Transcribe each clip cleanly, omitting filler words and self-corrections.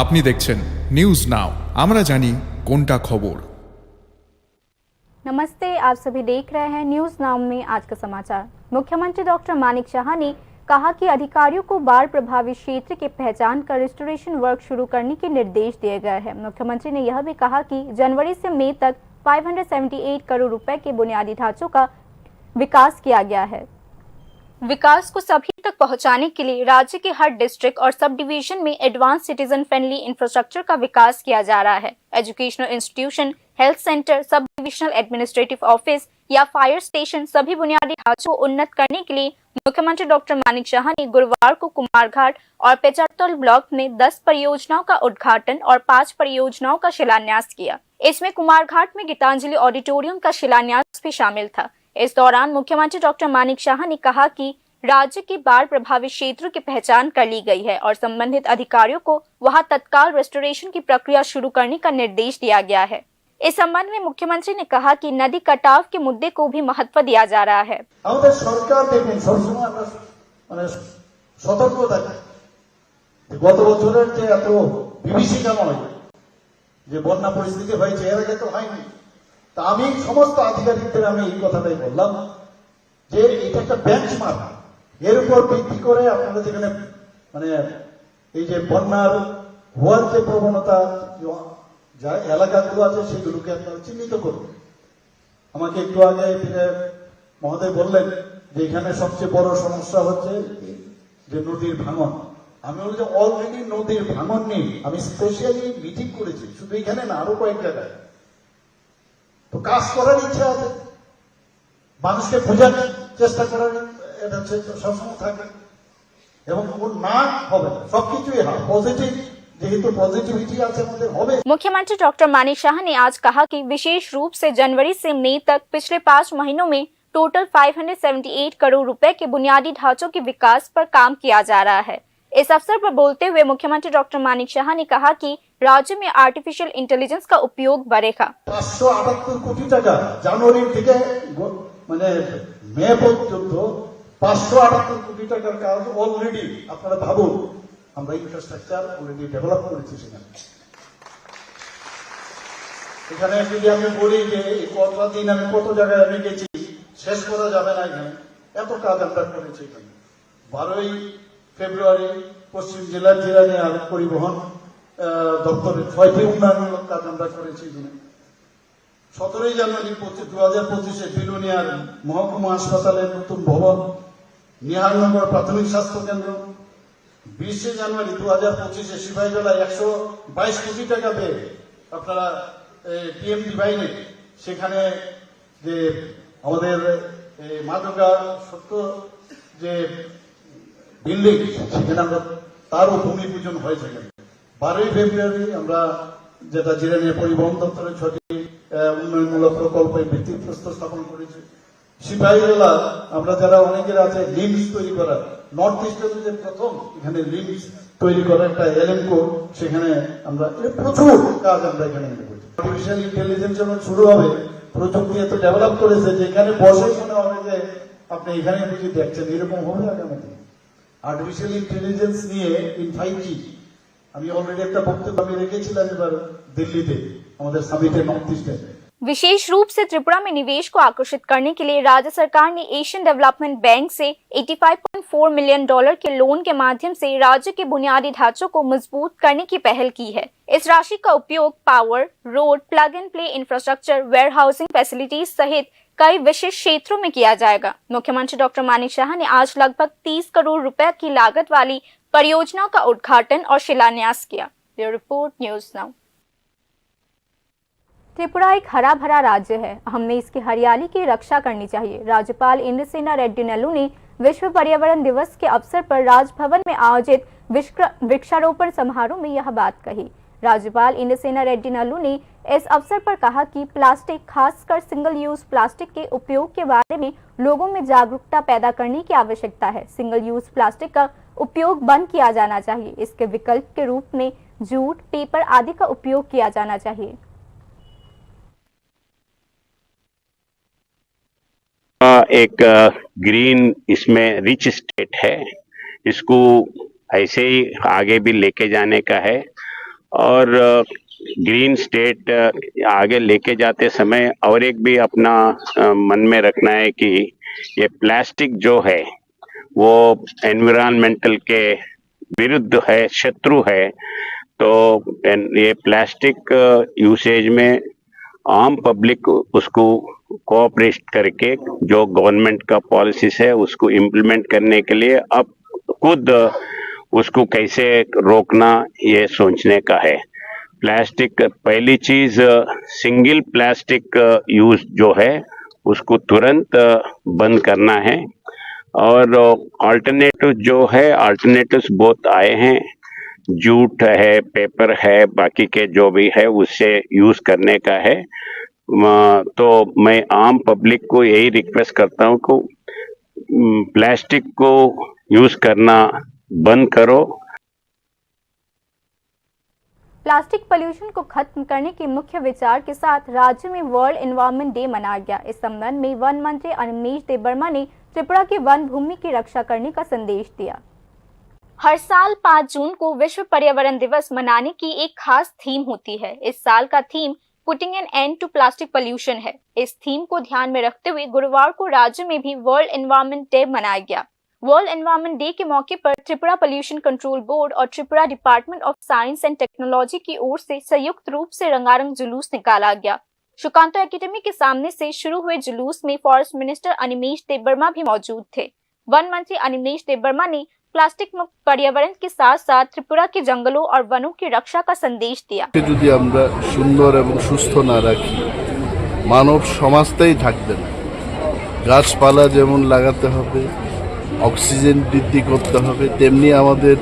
আপনি দেখছেন news now আমরা জানি কোনটা খবর। नमस्ते, आप सभी देख रहे हैं न्यूज नाउ में आज का समाचार। मुख्यमंत्री डॉक्टर मानिक शाह ने कहा कि अधिकारियों को बाढ़ प्रभावित क्षेत्र की पहचान कर रिस्टोरेशन वर्क शुरू करने के निर्देश दिए गए हैं। मुख्यमंत्री ने यह भी कहा कि जनवरी से मई तक 578 करोड़ रुपए के बुनियादी ढांचों का विकास किया गया है। विकास को सभी तक पहुंचाने के लिए राज्य के हर डिस्ट्रिक्ट और सब डिवीजन में एडवांस सिटीजन फ्रेंडली इंफ्रास्ट्रक्चर का विकास किया जा रहा है। Educational institution, health centre, sub divisional administrative office या फायर स्टेशन सभी बुनियादी ढांचों को उन्नत करने के लिए मुख्यमंत्री डॉक्टर मानिक शाह ने गुरुवार को कुमारघाट और पेचरतल ब्लॉक में 10 परियोजनाओं का उद्घाटन और 5 परियोजनाओं का शिलान्यास किया। इसमें कुमारघाट में गीतांजलि ऑडिटोरियम का शिलान्यास भी शामिल था। इस दौरान मुख्यमंत्री डॉक्टर मानिक शाह ने कहा कि राज्य के बाढ़ प्रभावित क्षेत्रों की पहचान कर ली गई है और संबंधित अधिकारियों को वहां तत्काल रेस्टोरेशन की प्रक्रिया शुरू करने का निर्देश दिया गया है। इस संबंध में मुख्यमंत्री ने कहा कि नदी कटाव के मुद्दे को भी महत्व दिया जा रहा है। গত বছরের যে এত বিভীষিকাময় যে বন্যা পরিস্থিতি হয়েছে এর আগে তো হয়নি। তা আমি সমস্ত আধিকারিকদের আমি এই কথাটাই বললাম যে এটা একটা বেঞ্চমার্ক, এর উপর ভিত্তি করে আপনারা যেখানে মানে এই যে বন্যার হওয়ার যে প্রবণতা যা এলাকাগুলো আছে সেগুলোকে আপনারা চিহ্নিত করুন। আমাকে একটু আগে মহোদয় বললেন যে এখানে সবচেয়ে বড় সমস্যা হচ্ছে যে নদীর ভাঙন। আমি বলি যে অলরেডি নদীর ভাঙন নেই, আমি স্পেশালি মিটিং করেছি শুধু এখানে না আরো কয়েক জায়গায়। তো কাজ করার ইচ্ছা আছে, মানুষকে বোঝানোর চেষ্টা করার এটা সবসময় থাকে এবং না হবে সবকিছুই হয় পজিটিভ, যেহেতু पॉजिटिविटी আছে আমাদের হবে। मुख्यमंत्री डॉक्टर मानिक शाह ने आज कहा कि विशेष रूप से जनवरी से मई तक पिछले 5 महीनों में टोटल 578 करोड़ रुपए के बुनियादी ढांचों के विकास पर काम किया जा रहा है। इस अवसर पर बोलते हुए मुख्यमंत्री डॉक्टर मानिक शाह ने कहा कि राज्य में आर्टिफिशियल इंटेलिजेंस का उपयोग बढ़ेगा। 578 কোটি টাকা জানুয়ারি থেকে মানে মে পর্যন্ত 578 কোটি টাকার কাজ অলরেডি আপনারা ভাবুন আমরা ইনফ্রাস্ট্রাকচার অলরেডি ডেভেলপ করেছি সেখানে। এখানে যদি আমি বলি যে কতটা দিন আমি কত জায়গায় আমি গেছি শেষ করা যাবে না, এখানে এত কাজ আমরা করেছি। এখানে 12ই ফেব্রুয়ারি পশ্চিম জেলার জেলা পরিবহন দপ্তরের 6টি উন্নয়নমূলক কাজ আমরা করেছি। 17ই জানুয়ারি 2025-এ বিলোনিয়ার মহকুমা হাসপাতালের নতুন ভবন, নিহালনগর প্রাথমিক স্বাস্থ্য কেন্দ্র, 20শে জানুয়ারি 2025-এ সিপাহীজলায় 122 কোটি টাকা দিয়ে আপনারা টিএমডি বাইনে সেখানে যে আমাদের মাদকা সত্য যে বিল্ডিং সেখানে আমরা তারও ভূমি পূজন হয়েছে। 12ই ফেব্রুয়ারি আমরা যেটা জিরানিয়া পরিবহন দপ্তরের 6টি উন্নয়নমূলক প্রকল্পের ভিত্তিপ্রস্তর স্থাপন করেছি। সিপাহীজলা আমরা যারা অনেকের আছে লিমস তৈরি করা, নর্থ ইস্টের যে প্রথম এখানে লিমস তৈরি করা একটা এলএমকো, সেখানে আমরা প্রচুর কাজ আমরা এখানে করেছি। আর্টিফিশিয়াল ইন্টেলিজেন্স যখন শুরু হবে, প্রযুক্তি এত ডেভেলপ করেছে যে এখানে বসে মনে হবে যে আপনি এখানে বুঝি দেখছেন, এরকম হবে আগামীতে। আর্টিফিশিয়াল ইন্টেলিজেন্স নিয়ে ইন 5G আমি অলরেডি একটা বক্তব্য আমি রেখেছিলাম এবার দিল্লিতে আমাদের সামিটে नॉर्थ ईस्ट। विशेष रूप से त्रिपुरा में निवेश को आकर्षित करने के लिए राज्य सरकार ने एशियन डेवलपमेंट बैंक से $85.4 मिलियन के लोन के माध्यम से राज्य के बुनियादी ढांचों को मजबूत करने की पहल की है। इस राशि का उपयोग power, road, plug and play infrastructure, warehousing facilities सहित कई विशिष्ट क्षेत्रों में किया जाएगा। मुख्यमंत्री डॉक्टर मानिक शाह ने आज लगभग 30 करोड़ रुपए की लागत वाली परियोजनाओं का उद्घाटन और शिलान्यास किया। Bureau report, news now. Tripura एक हरा भरा राज्य है, हमें इसकी हरियाली की रक्षा करनी चाहिए। राज्यपाल इंद्रसेना रेड्डी नल्लू ने विश्व पर्यावरण दिवस के अवसर पर राजभवन में आयोजित वृक्षारोपण समारोह में यह बात कही। राज्यपाल इंद्रसेना रेड्डी नल्लू ने इस अवसर पर कहा कि प्लास्टिक, खासकर सिंगल यूज प्लास्टिक के उपयोग के बारे में लोगों में जागरूकता पैदा करने की आवश्यकता है। सिंगल यूज प्लास्टिक का उपयोग बंद किया जाना चाहिए, इसके विकल्प के रूप में जूट, पेपर आदि का उपयोग किया जाना चाहिए। एक ग्रीन इसमें रिच स्टेट है, इसको ऐसे ही आगे भी लेके जाने का है और ग्रीन स्टेट आगे लेके जाते समय और एक भी अपना मन में रखना है कि ये प्लास्टिक जो है वो एनवायरमेंटल के विरुद्ध है, शत्रु है। तो ये प्लास्टिक यूसेज में आम पब्लिक उसको कोऑपरेट करके जो गवर्नमेंट का पॉलिसीज है उसको इम्प्लीमेंट करने के लिए अब खुद उसको कैसे रोकना ये सोचने का है। प्लास्टिक पहली चीज, सिंगल प्लास्टिक यूज जो है उसको तुरंत बंद करना है और अल्टरनेटिव जो है, अल्टरनेटिव्स बहुत आए हैं, जूट है, पेपर है, बाकी के जो भी है उससे यूज करने का है। तो मैं आम पब्लिक को यही रिक्वेस्ट करता हूँ कि प्लास्टिक को यूज करना बंद करो। प्लास्टिक पॉल्यूशन को खत्म करने के मुख्य विचार के साथ राज्य में वर्ल्ड एनवायरनमेंट डे मनाया गया। इस संबंध में वन मंत्री अनिमेश देबबर्मा ने त्रिपुरा की वन भूमि की रक्षा करने का संदेश दिया। हर साल 5 जून को विश्व पर्यावरण दिवस मनाने की एक खास थीम होती है। इस साल का theme putting an end to plastic pollution है। इस थीम को ध्यान में रखते हुए गुरुवार को राज्य में भी वर्ल्ड एनवायरनमेंट डे मनाया गया। वर्ल्ड एनवायरनमेंट डे के मौके पर त्रिपुरा पोल्यूशन कंट्रोल बोर्ड और Tripura department of science and technology की ओर से संयुक्त रूप से रंगारंग जुलूस निकाला गया। सुकांतो एकेडमी के सामने से शुरू हुए जुलूस में फॉरेस्ट मिनिस्टर अनिमेश देबबर्मा भी मौजूद थे। वन मंत्री अनिमेश देबबर्मा ने प्लास्टिक मुक्त पर्यावरण के साथ साथ त्रिपुरा के जंगलों और वनों की रक्षा का संदेश दिया। যদি আমরা সুন্দর এবং সুস্থ না রাখি মানব সমাজটাই থাকবে না। গাছপালা যেমন লাগাতে হবে, অক্সিজেন বৃদ্ধি করতে হবে, তেমনি আমাদের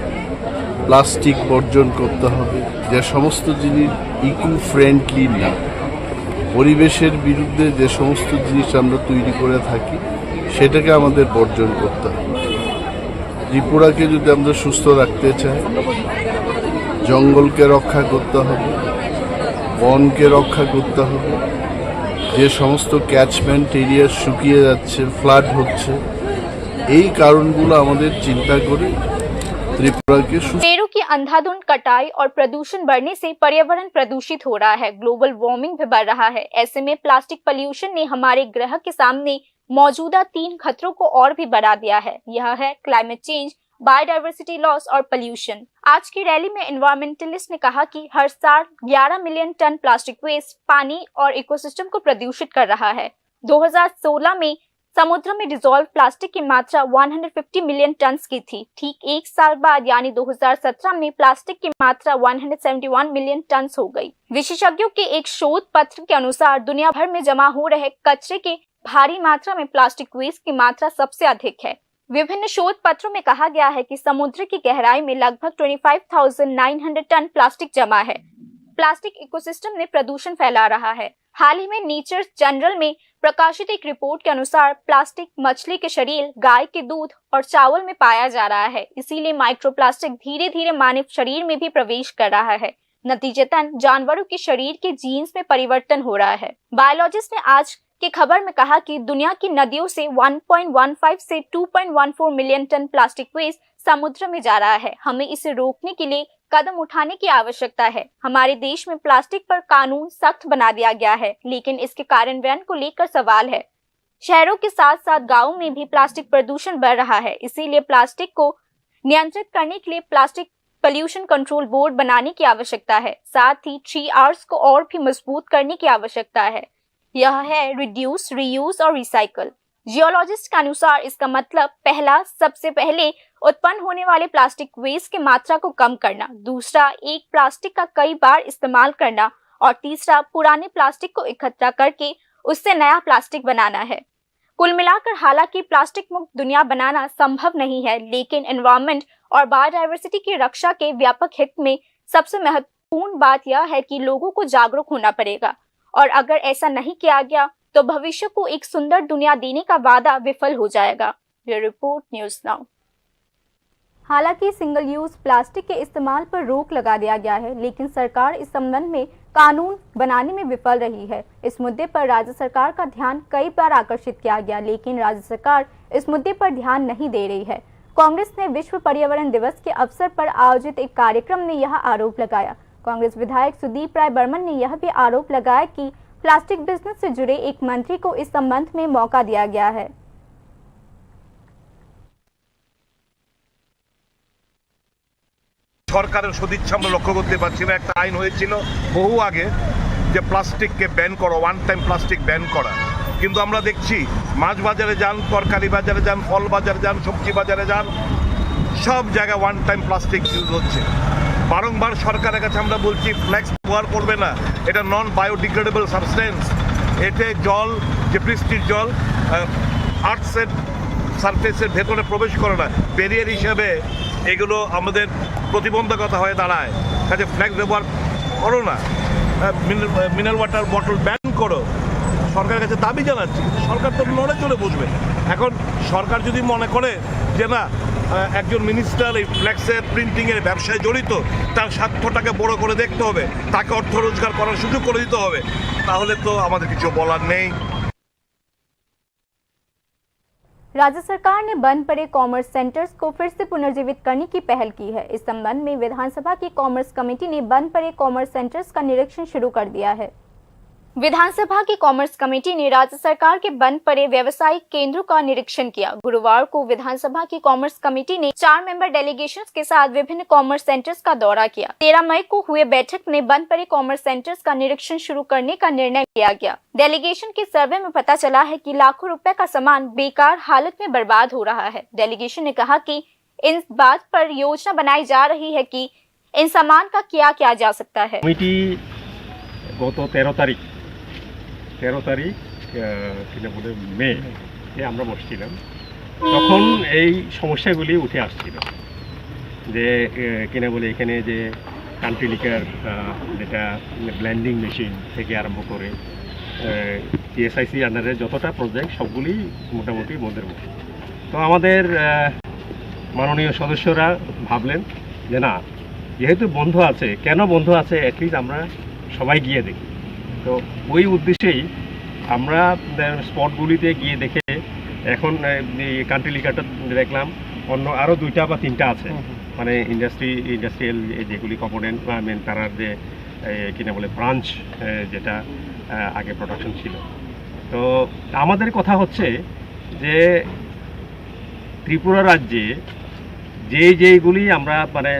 প্লাস্টিক বর্জন করতে হবে। যে সমস্ত জিনিস ইকো ফ্রেন্ডলি না, পরিবেশের বিরুদ্ধে যে সমস্ত জিনিস আমরা তৈরি করে থাকি সেটাকে আমাদের বর্জন করতে হবে। ত্রিপুরাকে যদি আমরা সুস্থ রাখতে চাই জঙ্গলকে রক্ষা করতে হবে, বনকে রক্ষা করতে হবে। যে সমস্ত ক্যাচমেন্ট এরিয়া শুকিয়ে যাচ্ছে, ফ্লাড হচ্ছে, এই কারণগুলো আমাদের চিন্তা করে त्रिपुरा के पेड़ों की अंधाधुंध कटाई और प्रदूषण बढ़ने से पर्यावरण प्रदूषित हो रहा है, ग्लोबल वार्मिंग भी बढ़ रहा है। ऐसे में प्लास्टिक पॉल्यूशन ने हमारे ग्रह के सामने मौजूदा 3 खतरों को और भी बढ़ा दिया है। यह है क्लाइमेट चेंज, बायोडायवर्सिटी लॉस और पोल्यूशन। आज की रैली में एनवायरमेंटलिस्ट ने कहा कि हर साल 11 मिलियन टन प्लास्टिक वेस्ट पानी और इकोसिस्टम को प्रदूषित कर रहा है। 2016 में समुद्र में डिसॉल्व प्लास्टिक की मात्रा 150 मिलियन टन की थी। ठीक 1 साल बाद यानी 2017 में प्लास्टिक की मात्रा 171 मिलियन टन हो गई। विशेषज्ञों के एक शोध पत्र के अनुसार दुनिया भर में जमा हो रहे कचरे के भारी मात्रा में प्लास्टिक वेस्ट की मात्रा सबसे अधिक है। विभिन्न शोध पत्रों में कहा गया है कि समुद्र की गहराई में लगभग 25,900 टन प्लास्टिक जमा है। प्लास्टिक इकोसिस्टम में प्रदूषण फैला रहा है। हाल ही में नेचर जर्नल में प्रकाशित एक रिपोर्ट के अनुसार प्लास्टिक मछली के शरीर, गाय के दूध और चावल में पाया जा रहा है। इसीलिए माइक्रोप्लास्टिक धीरे धीरे मानव शरीर में भी प्रवेश कर रहा है। नतीजतन जानवरों के शरीर के जीन्स में परिवर्तन हो रहा है। बायोलॉजिस्ट ने आज की खबर में कहा कि दुनिया की नदियों से 1.15 से 2.14 मिलियन टन प्लास्टिक वेस्ट समुद्र में जा रहा है। हमें इसे रोकने के लिए कदम उठाने की आवश्यकता है। हमारे देश में प्लास्टिक पर कानून सख्त बना दिया गया है, लेकिन इसके कार्यान्वयन को लेकर सवाल है। शहरों के साथ साथ गांवों में भी प्लास्टिक प्रदूषण बढ़ रहा है। इसीलिए प्लास्टिक को नियंत्रित करने के लिए प्लास्टिक पोल्यूशन कंट्रोल बोर्ड बनाने की आवश्यकता है। साथ ही 3Rs को और भी मजबूत करने की आवश्यकता है। यह है रिड्यूस, रीयूज और रिसाइकल। जियोलॉजिस्ट के अनुसार इसका मतलब पहला, सबसे पहले उत्पन्न होने वाले प्लास्टिक वेस्ट की मात्रा को कम करना, दूसरा एक प्लास्टिक का कई बार इस्तेमाल करना और तीसरा पुराने प्लास्टिक को इकट्ठा करके उससे नया प्लास्टिक बनाना है। कुल मिलाकर हालांकि प्लास्टिक मुक्त दुनिया बनाना संभव नहीं है, लेकिन एनवायरनमेंट और बायोडायवर्सिटी की रक्षा के व्यापक हित में सबसे महत्वपूर्ण बात यह है कि लोगों को जागरूक होना पड़ेगा और अगर ऐसा नहीं किया गया तो भविष्य को एक सुंदर दुनिया देने का वादा विफल हो जाएगा। Bureau report, news now. हालांकि सिंगल यूज प्लास्टिक के इस्तेमाल पर रोक लगा दिया गया है, लेकिन सरकार इस संबंध में कानून बनाने में विफल रही है। इस मुद्दे पर राज्य सरकार का ध्यान कई बार आकर्षित किया गया, लेकिन राज्य सरकार इस मुद्दे पर ध्यान नहीं दे रही है। कांग्रेस ने विश्व पर्यावरण दिवस के अवसर पर आयोजित एक कार्यक्रम में यह आरोप लगाया। कांग्रेस विधायक सुदीप राय बर्मन ने यह भी आरोप लगाया कि प्लास्टिक बिजनेस से जुड़े एक मंत्री को इस संबंध में मौका दिया गया है। সরকারের সদিচ্ছা আমরা লক্ষ্য করতে পারছি না। একটা আইন হয়েছিল বহু আগে যে প্লাস্টিককে ব্যান করা, ওয়ান টাইম প্লাস্টিক ব্যান করা, কিন্তু আমরা দেখছি মাছ বাজারে যান, তরকারি বাজারে যান, ফল বাজারে যান, সবজি বাজারে যান, সব জায়গায় ওয়ান টাইম প্লাস্টিক ইউজ হচ্ছে। বারংবার সরকারের কাছে আমরা বলছি ফ্লেক্স ব্যবহার করবে না, এটা নন বায়োডিগ্রেডেবল সাবস্টেন্স, এতে জল যে বৃষ্টির জল আর্থসের সারফেসের ভেতরে প্রবেশ করে না, ব্যারিয়ার হিসেবে এগুলো আমাদের প্রতিবন্ধকতা হয়ে দাঁড়ায়। কাজে ফ্ল্যাক্স ব্যবহার করো না, মিনারেল ওয়াটার বটল ব্যান করো। সরকারের কাছে দাবি জানাচ্ছি, সরকার তো নড়ে চলে বসবে। এখন সরকার যদি মনে করে যে না একজন মিনিস্টার এই ফ্ল্যাক্সের প্রিন্টিংয়ের ব্যবসায় জড়িত, তার স্বার্থটাকে বড় করে দেখতে হবে, তাকে অর্থ রোজগার করার সুযোগ করে দিতে হবে, তাহলে তো আমাদের কিছু বলার নেই। राज्य सरकार ने बंद पड़े कॉमर्स सेंटर्स को फिर से पुनर्जीवित करने की पहल की है। इस संबंध में विधानसभा की कॉमर्स कमेटी ने बंद पड़े कॉमर्स सेंटर्स का निरीक्षण शुरू कर दिया है। विधानसभा की कॉमर्स कमेटी ने राज्य सरकार के बंद पड़े व्यवसायिक केंद्रों का निरीक्षण किया। गुरुवार को विधानसभा की कॉमर्स कमेटी ने 4 मेंबर डेलीगेशन के साथ विभिन्न कॉमर्स सेंटर्स का दौरा किया। 13 मई को हुए बैठक में बंद पड़े कॉमर्स सेंटर्स का निरीक्षण शुरू करने का निर्णय लिया गया। डेलीगेशन के सर्वे में पता चला है कि लाखों रुपए का सामान बेकार हालत में बर्बाद हो रहा है। डेलीगेशन ने कहा कि इन बात पर योजना बनाई जा रही है कि इन सामान का क्या किया जा सकता है। কমিটি গত 13 তারিখ কিনা বলে মে আমরা বসছিলাম, তখন এই সমস্যাগুলি উঠে আসছিল যে কিনা বলে এখানে যে কান্ট্রি লিকার যেটা ব্লেন্ডিং মেশিন থেকে আরম্ভ করে টিএসআইসি আন্ডারে যতটা প্রজেক্ট সবগুলি মোটামুটি মধ্যের মুখে। তো আমাদের মাননীয় সদস্যরা ভাবলেন যে না, যেহেতু বন্ধ আছে, কেন বন্ধ আছে অ্যাটলিস্ট আমরা সবাই গিয়ে দেখি। তো ওই উদ্দেশ্যেই আমরা স্পটগুলিতে গিয়ে দেখে এখন কান্ট্রি লিকারটা দেখলাম, অন্য আরও 2টা বা 3টা আছে, মানে ইন্ডাস্ট্রিয়াল যেগুলি কম্পোনেন্ট বা মেন তারার যে কিনা বলে ব্রাঞ্চ যেটা আগে প্রোডাকশন ছিল। তো আমাদের কথা হচ্ছে যে ত্রিপুরা রাজ্যে যেইগুলি আমরা মানে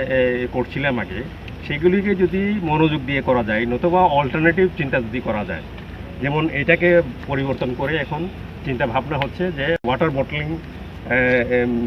করছিলাম আগে, সেগুলিকে যদি মনোযোগ দিয়ে করা যায়, নতুবা অল্টারনেটিভ চিন্তা যদি করা যায়, যেমন এটাকে পরিবর্তন করে এখন চিন্তা ভাবনা হচ্ছে যে ওয়াটার বটলিং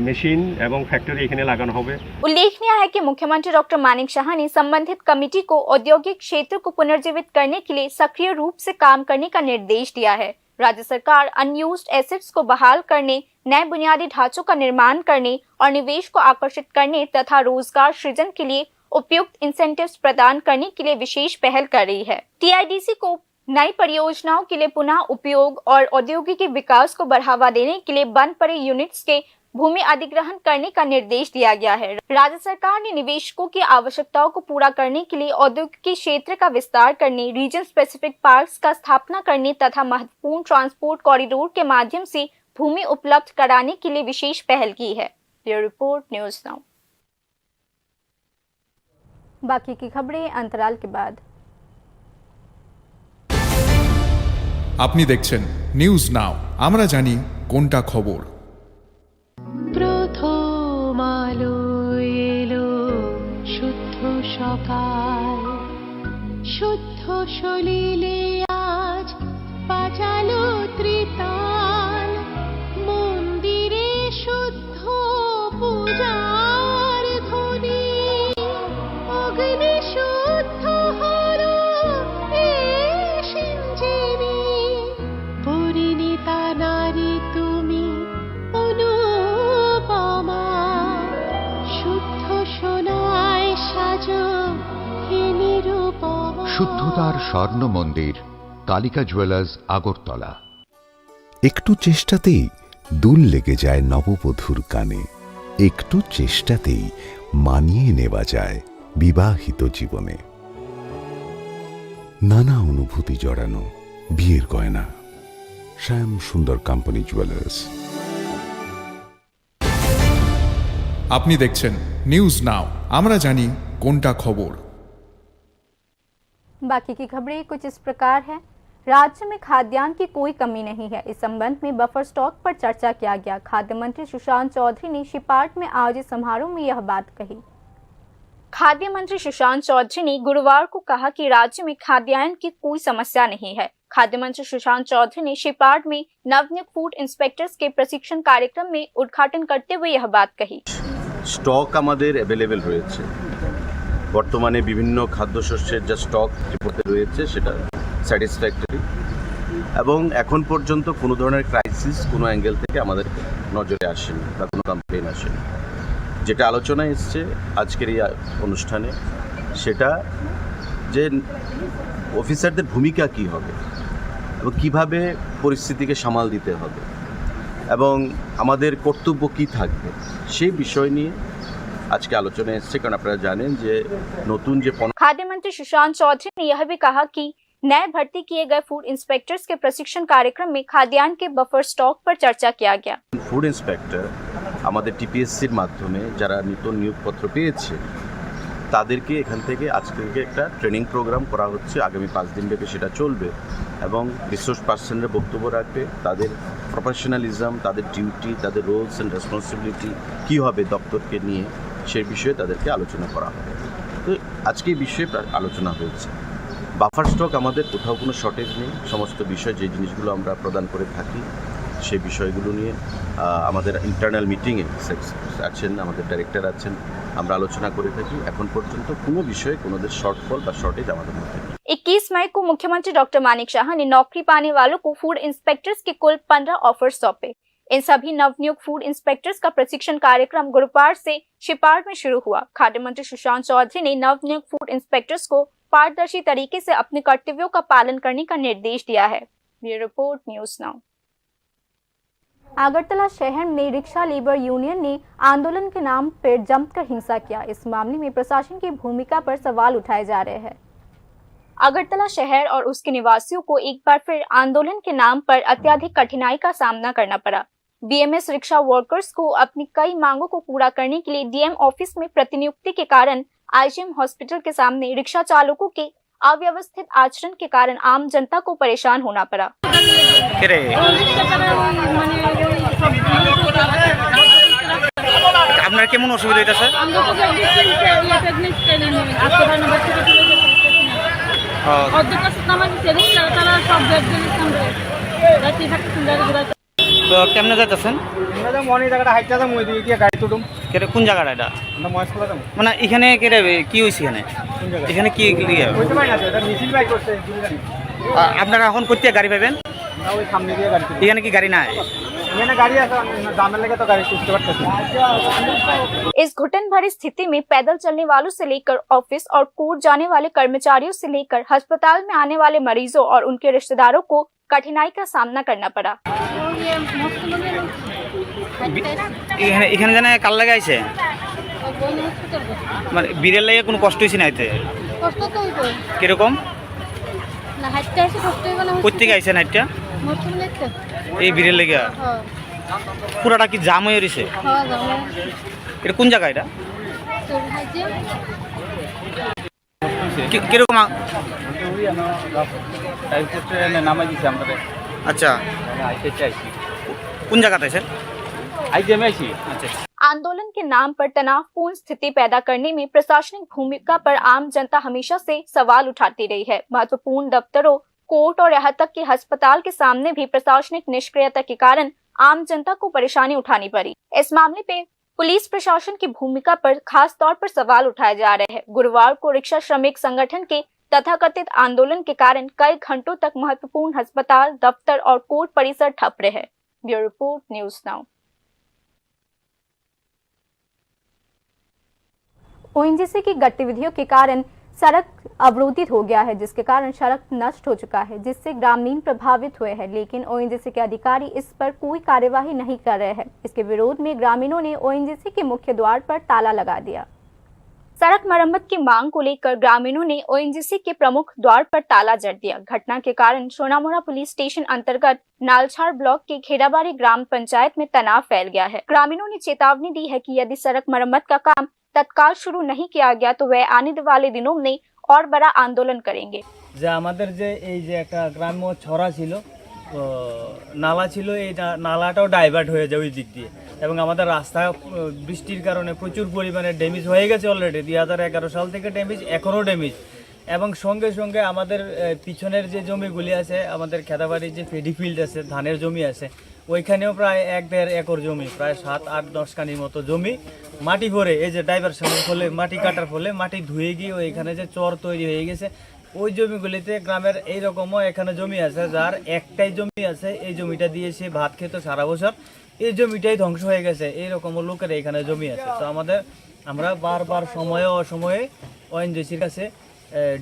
मशीन एवं फैक्ट्री एखाने लगाना होगा। उल्लेखनीय है कि मुख्यमंत्री डॉक्टर मानिक शाह ने संबंधित कमेटी को औद्योगिक क्षेत्र को पुनर्जीवित करने के लिए सक्रिय रूप से काम करने का निर्देश दिया है। राज्य सरकार अनयूज्ड एसेट्स को बहाल करने, नए बुनियादी ढांचों का निर्माण करने और निवेश को आकर्षित करने तथा रोजगार सृजन के लिए उपयुक्त इंसेंटिव्स प्रदान करने के लिए विशेष पहल कर रही है। टीआईडीसी को नई परियोजनाओं के लिए पुनः उपयोग और औद्योगिक विकास को बढ़ावा देने के लिए बंद पड़े यूनिट्स के भूमि अधिग्रहण करने का निर्देश दिया गया है। राज्य सरकार ने निवेशकों की आवश्यकताओं को पूरा करने के लिए औद्योगिक क्षेत्र का विस्तार करने, रीजन स्पेसिफिक पार्क्स का स्थापना करने तथा महत्वपूर्ण ट्रांसपोर्ट कॉरिडोर के माध्यम से भूमि उपलब्ध कराने के लिए विशेष पहल की है। Bureau report, news now. बाकी की खबरें अंतराल के बाद। আপনি দেখছেন নিউজ নাও, আমরা জানি কোনটা খবর। প্রথম আলো এলো শুদ্ধ সকাল, শুদ্ধ সলিলে আজ বাজালো ত্রিতাল, মন্দিরে শুদ্ধ পূজার ধ্বনি, অগ্নি শুদ্ধ হলো পরিণীতা নারী তুমি অনুপমা, শুদ্ধ সোনায় সাজো হে নিরুপমা। শুদ্ধতার স্বর্ণ মন্দির, কালিকা জুয়েলার্স, আগরতলা। একটু চেষ্টাতেই দুল লেগে যায় নববধূর কানে, একটু চেষ্টাতেই মানিয়ে নেওয়া যায় বিবাহিত জীবনে। নানা অনুভূতি জড়ানো বিয়ের গয়না, শ্যাম সুন্দর কোম্পানি জুয়েলার্স। আপনি দেখছেন নিউজ নাও, আমরা জানি কোনটা খবর। बाकी की खबरें कुछ इस प्रकार है। राज्य में खाद्यान्न की कोई कमी नहीं है। इस संबंध में बफर स्टॉक पर चर्चा किया गया। खाद्य मंत्री सुशांत चौधरी ने शिपाट में आयोजित समारोह में यह बात कही। खाद्य मंत्री सुशांत चौधरी ने गुरुवार को कहा कि राज्य में खाद्यान्न की कोई समस्या नहीं है। खाद्य मंत्री सुशांत चौधरी ने शिपाट में नवनियुक्त फूड इंस्पेक्टर्स के प्रशिक्षण कार्यक्रम में उद्घाटन करते हुए यह बात कही। স্টক আমাদের অ্যাভেলেবেল রয়েছে। বর্তমানে বিভিন্ন খাদ্যশস্যের যা স্টক রিপোর্টে রয়েছে সেটা স্যাটিসফ্যাক্টরি এবং এখন পর্যন্ত কোনো ধরনের ক্রাইসিস কোনো অ্যাঙ্গেল থেকে আমাদের নজরে আসেনি বা কোনো কমপ্লেন আসেনি। যেটা আলোচনায় এসছে আজকের এই অনুষ্ঠানে সেটা যে অফিসারদের ভূমিকা কী হবে এবং কীভাবে পরিস্থিতিকে সামাল দিতে হবে এবং আমাদের কর্তব্য কী থাকবে সেই বিষয় নিয়ে আজকে আলোচনা এসছে। কারণ আপনারা জানেন যে নতুন যে खाद्य मंत्री सुशांत चौधरी ने यह भी कहा कि नए भर्ती किए गए फूड इंस्पेक्टर्स के प्रशिक्षण कार्यक्रम में खाद्यान्न के बफर स्टॉक पर चर्चा किया गया। ফুড ইন্সপেক্টর আমাদের টিপিএসসির মাধ্যমে যারা নতুন নিয়োগপত্র পেয়েছে তাদেরকে এখান থেকে আজকে থেকে একটা ট্রেনিং প্রোগ্রাম করা হচ্ছে। আগামী 5 দিন ব্যাপী সেটা চলবে এবং রিসোর্স পার্সনরা বক্তব্য রাখবে। তাদের প্রফেশনালিজম, তাদের ডিউটি, তাদের রোলস অ্যান্ড রেসপন্সিবিলিটি কী হবে দপ্তরকে নিয়ে সেই বিষয়ে তাদেরকে আলোচনা করা হবে। তো আজকে এই বিষয়ে আলোচনা হয়েছে। বাফার স্টক আমাদের কোথাও কোনো শর্টেজ নেই। সমস্ত বিষয় যে জিনিসগুলো আমরা প্রদান করে থাকি সেই বিষয়গুলো নিয়ে আমাদের ইন্টারনাল মিটিংয়ে আছেন, আমাদের ডাইরেক্টর আছেন, আমরা আলোচনা করে থাকি। এখন পর্যন্ত কোনো বিষয়ে কোনো শর্টফল বা শর্টেজ আমাদের মধ্যে নেই। 21 मई को मुख्यमंत्री डॉक्टर मानिक शाह ने नौकरी पाने वालों को फूड इंस्पेक्टर्स के कुल 15 ऑफर सौंपे। इन सभी नवनियुक्त फूड इंस्पेक्टर्स का प्रशिक्षण कार्यक्रम गुरुवार से शिपाट में शुरू हुआ। खाद्य मंत्री सुशांत चौधरी ने नवनियुक्त फूड इंस्पेक्टर्स को पारदर्शी तरीके से अपने कर्तव्यों का पालन करने का निर्देश दिया है। Bureau report, news now. Agartala शहर में रिक्शा लेबर यूनियन ने आंदोलन के नाम पर जमकर हिंसा किया। इस मामले में प्रशासन की भूमिका पर सवाल उठाए जा रहे हैं। अगरतला शहर और उसके निवासियों को एक बार फिर आंदोलन के नाम पर अत्यधिक कठिनाई का सामना करना पड़ा। बीएमएस रिक्शा वर्कर्स को अपनी कई मांगों को पूरा करने के लिए डीएम ऑफिस में प्रतिनियुक्ति के कारण आईजीएम हॉस्पिटल के सामने रिक्शा चालकों के अव्यवस्थित आचरण के कारण आम जनता को परेशान होना पड़ा। আপনার কেমন অসুবিধা হইতাছে? তো কেমনে যাইতেছেন? কোন জায়গাটা এটা? মানে এখানে কি হয়েছে? এখানে কি আপনারা এখন কোথায় গাড়ি পাবেন? এখানে কি গাড়ি নাই? इस घुटन भरी स्थिति में पैदल चलने वालों से लेकर ऑफिस और कोर्ट जाने वाले कर्मचारियों से लेकर अस्पताल में आने वाले मरीजों और उनके रिश्तेदारों को कठिनाई का सामना करना पड़ा। এখানে জানা কাল লাগে আইছে মানে বিরের লাগে কোনো কষ্ট হইছে না? এতে কষ্ট তো হইতো। কিরকম? না হাইটটা এসে কষ্ট হইব না। কোথেকে আইছেন হাইটটা? মরছুম লাগছে। এই বিরের লাগে? হ্যাঁ। পুরাটা কি জাম হয়ে রইছে? হ্যাঁ জাম। এটা কোন জায়গা এটা? তো হাইজে কিরকম? আচ্ছা কোন জায়গাতে আছেন? आंदोलन के नाम पर तनावपूर्ण स्थिति पैदा करने में प्रशासनिक भूमिका पर आम जनता हमेशा से सवाल उठाती रही है। महत्वपूर्ण दफ्तरों, कोर्ट और यहाँ तक कि अस्पताल के सामने भी प्रशासनिक निष्क्रियता के कारण आम जनता को परेशानी उठानी पड़ी। इस मामले पे पुलिस प्रशासन की भूमिका पर खास तौर पर सवाल उठाए जा रहे हैं। गुरुवार को रिक्शा श्रमिक संगठन के तथाकथित आंदोलन के कारण कई घंटों तक महत्वपूर्ण अस्पताल, दफ्तर और कोर्ट परिसर ठप रहे। Bureau report, news now. ONGC की गतिविधियों के कारण सड़क अवरोधित हो गया है, जिसके कारण सड़क नष्ट हो चुका है, जिससे ग्रामीण प्रभावित हुए हैं। लेकिन ओएनजीसी के अधिकारी इस पर कोई कार्यवाही नहीं कर रहे हैं। इसके विरोध में ग्रामीणों ने ओएनजीसी के मुख्य द्वार पर ताला लगा दिया। सड़क मरम्मत की मांग को लेकर ग्रामीणों ने ओएनजीसी के प्रमुख द्वार पर ताला जड़ दिया। घटना के कारण सोनामुड़ा पुलिस स्टेशन अंतर्गत नालछाड़ ब्लॉक के खेड़ाबाड़ी ग्राम पंचायत में तनाव फैल गया है। ग्रामीणों ने चेतावनी दी है कि यदि सड़क मरम्मत का काम तत्काल शुरू नहीं किया गया तो वह आने वाले दिनों में और बड़ा आंदोलन करेंगे। যে আমাদের যে এই যে একটা গ্রাম্য ছড়া ছিল, নালা ছিল, এই নালাটাও ডাইভার্ট হয়ে যায় ওই দিক দিয়ে, এবং আমাদের রাস্তা বৃষ্টির কারণে প্রচুর পরিমাণে ড্যামেজ হয়ে গেছে অলরেডি। 2011 সাল থেকে ড্যামেজ, এখনও ড্যামেজ। এবং সঙ্গে সঙ্গে আমাদের পিছনের যে জমিগুলি আছে, আমাদের খেতাবাড়ির যে ফেডি ফিল্ড আছে, ধানের জমি আছে, ওইখানেও প্রায় 1-1.5 একর জমি, প্রায় 7-8-10 কানির মতো জমি মাটি ভরে, এই যে ডাইভারশনের ফলে, মাটি কাটার ফলে মাটি ধুয়ে গিয়ে ওইখানে যে চর তৈরি হয়ে গেছে, ওই জমিগুলিতে গ্রামের এইরকমও এখানে জমি আছে, যার একটাই জমি আছে, এই জমিটা দিয়ে সে ভাত খেত সারা বছর, এই জমিটাই ধ্বংস হয়ে গেছে। এইরকমও লোকের এখানে জমি আছে। তো আমরা বারবার সময়ে অসময়ে ওএনজিসির কাছে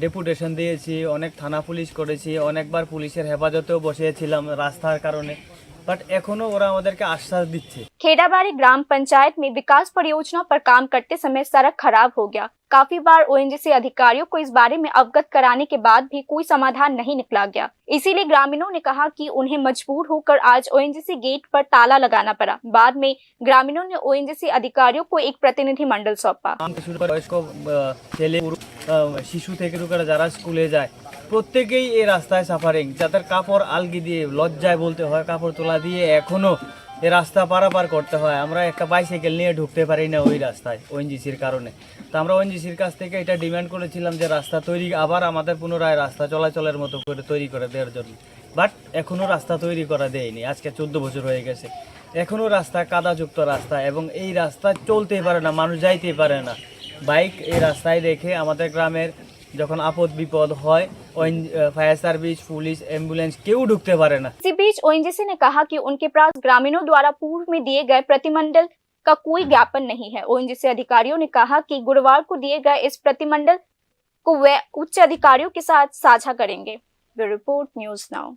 ডেপুটেশন দিয়েছি, অনেক থানা পুলিশ করেছি, অনেকবার পুলিশের হেফাজতেও বসিয়েছিলাম রাস্তার কারণে, बट एखोनो ओरा আমাদেরকে आश्वास दिच्छे। खेड़ाबाड़ी ग्राम पंचायत में विकास परियोजनाओं पर काम करते समय सड़क खराब हो गया। काफी बार ओएनजीसी अधिकारियों को इस बारे में अवगत कराने के बाद भी कोई समाधान नहीं निकला गया। इसीलिए ग्रामीणों ने कहा कि उन्हें मजबूर होकर आज ओएनजीसी गेट पर ताला लगाना पड़ा। बाद में ग्रामीणों ने ओएनजीसी अधिकारियों को एक प्रतिनिधि मंडल सौंपा। शिशु থেকে শুরু যারা স্কুলে যায় প্রত্যেকেই এই রাস্তায় সাফারিং, যাদের কাপড় আলগি দিয়ে লজ্জায় বলতে হয় কাপড় তোলা দিয়ে এখনো এই রাস্তা পারাপার করতে হয়। আমরা একটা বাইসাইকেল নিয়ে ঢুকতে পারি না ওই রাস্তায় ওএনজিসির কারণে। তো আমরা ওএনজিসির কাছ থেকে এটা ডিমান্ড করেছিলাম যে রাস্তা তৈরি, আবার আমাদের পুনরায় রাস্তা চলাচলের মতো করে তৈরি করে দেওয়ার জন্য, বাট এখনো রাস্তা তৈরি করা দেয়নি। আজকে 14 বছর হয়ে গেছে, এখনো রাস্তা কাদাযুক্ত রাস্তা, এবং এই রাস্তা চলতেই পারে না, মানুষ যাইতেই পারে না। বাইক এই রাস্তায় রেখে আমাদের গ্রামের যখন আপদ বিপद হয়, फायर सर्विस, पुलिस, एम्बुलेंस क्यों ढुकते पारे ना। इसी बीच ओएनजीसी ने कहा कि उनके पास ग्रामीणों द्वारा पूर्व में दिए गए प्रतिमंडल का कोई ज्ञापन नहीं है। ओएनजीसी अधिकारियों ने कहा कि गुरुवार को दिए गए इस प्रतिमंडल को वे उच्च अधिकारियों के साथ साझा करेंगे। Bureau report, news now.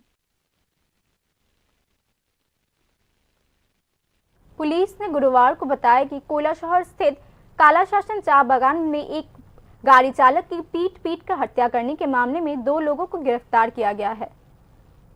Police ने गुरुवार को बताया कि कोलाशहर स्थित काला शासन चाय बागान में एक गाड़ी चालक की पीट कर हत्या करने के मामले में 2 लोगों को गिरफ्तार किया गया है।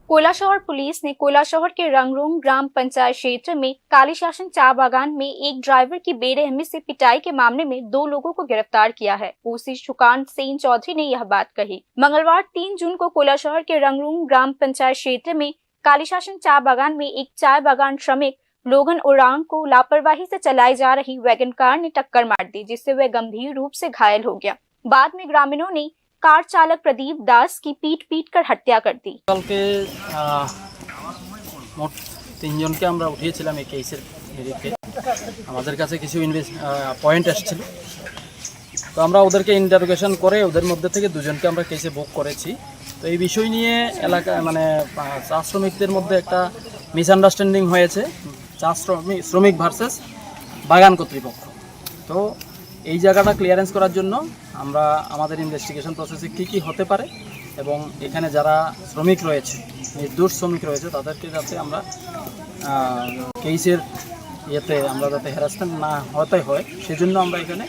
कोलाशहर पुलिस ने कोलाशहर के रंगरूंग ग्राम पंचायत क्षेत्र में काली शासन चाय बागान में एक ड्राइवर की बेरहमी से पिटाई के मामले में 2 लोगों को गिरफ्तार किया है। ओसी सुकांत सेन चौधरी ने यह बात कही। मंगलवार 3 जून को कोलाशहर के रंगरूंग ग्राम पंचायत क्षेत्र में काली शासन चाय बागान में एक चाय बागान श्रमिक लोगन उरांग को लापरवाही से चलाई जा रही वैगन कार ने टक्कर मार दी, जिससे वह गंभीर रूप से घायल हो गया। बाद में ग्रामीणों ने कार चालक प्रदीप दास की पीट कर हत्या कर दी। কালকে মোট 3 জনকে আমরা উঠিয়েছিলাম এই কেসের হেরিতে। আমাদের কাছে কিছু পয়েন্ট আসছিল, তো আমরা ওদেরকে ইন্টারোগেশন করে ওদের মধ্যে থেকে 2 জনকে আমরা কেসে বুক করেছি। তো এই বিষয় নিয়ে এলাকা মানে চা শ্রমিকদের মধ্যে একটা মিসআন্ডারস্ট্যান্ডিং হয়েছে, চা শ্রমিক ভার্সেস বাগান কর্তৃপক্ষ। তো এই জায়গাটা ক্লিয়ারেন্স করার জন্য আমরা আমাদের ইনভেস্টিগেশন প্রসেসে কী হতে পারে এবং এখানে যারা শ্রমিক রয়েছে, নির্দোষ শ্রমিক রয়েছে, তাদেরকে যাতে আমরা কেসের ইয়েতে আমরা যাতে হ্যারাসমেন্ট না হতে হয় সেজন্য আমরা এখানে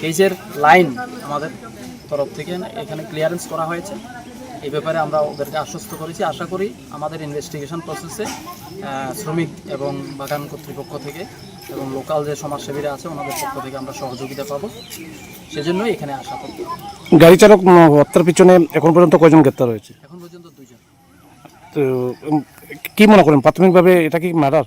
কেসের লাইন আমাদের তরফ থেকে এখানে ক্লিয়ারেন্স করা হয়েছে। এই ব্যাপারে আমরা ওদেরকে আশ্বস্ত করেছি। আশা করি আমাদের ইনভেস্টিগেশন প্রসেসে শ্রমিক এবং বাগান কর্তৃপক্ষ থেকে এবং লোকাল যে সমাজসেবীরা আছে ওনাদের পক্ষ থেকে আমরা সহযোগিতা পাবো, সেজন্য এখানে আসা করতে। গাড়ি চালক হত্যার পিছনে এখন পর্যন্ত কয়জন গ্রেপ্তার হয়েছে? এখন পর্যন্ত 2 জন। তো কি মনে করেন প্রাথমিকভাবে এটা কি মার্ডার?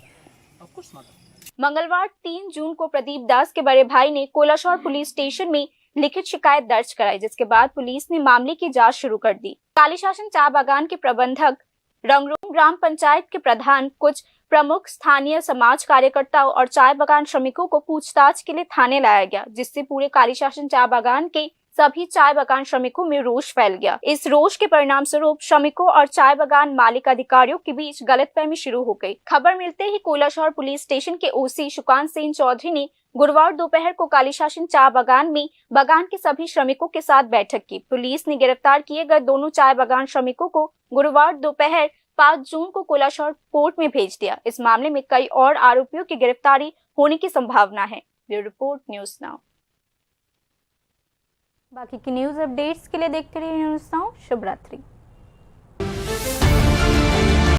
Of course murder. मंगलवार 3 जून को प्रदीप दास के बड़े भाई ने कोलाशहर पुलिस स्टेशन में लिखित शिकायत दर्ज कराई, जिसके बाद पुलिस ने मामले की जांच शुरू कर दी। काली शासन चाय बागान के प्रबंधक, रंगरूंग ग्राम पंचायत के प्रधान, कुछ प्रमुख स्थानीय समाज कार्यकर्ताओं और चाय बागान श्रमिकों को पूछताछ के लिए थाने लाया गया, जिससे पूरे काली शासन चाय बागान के सभी चाय बागान श्रमिकों में रोष फैल गया। इस रोष के परिणाम स्वरूप श्रमिकों और चाय बागान मालिक अधिकारियों के बीच गलतफहमी शुरू हो गई। खबर मिलते ही कोलाशहर पुलिस स्टेशन के ओसी सुकांत सेन चौधरी ने गुरुवार दोपहर को काली शासन चाय बागान में बागान के सभी श्रमिकों के साथ बैठक की। पुलिस ने गिरफ्तार किए गए दोनों चाय बागान श्रमिकों को गुरुवार दोपहर 5 जून को कोलाशहर कोर्ट में भेज दिया। इस मामले में कई और आरोपियों की गिरफ्तारी होने की संभावना है। Bureau report, news now. बाकी की न्यूज़ अपडेट्स के लिए देखते रहिए न्यूज़ नाउ। शुभ रात्रि।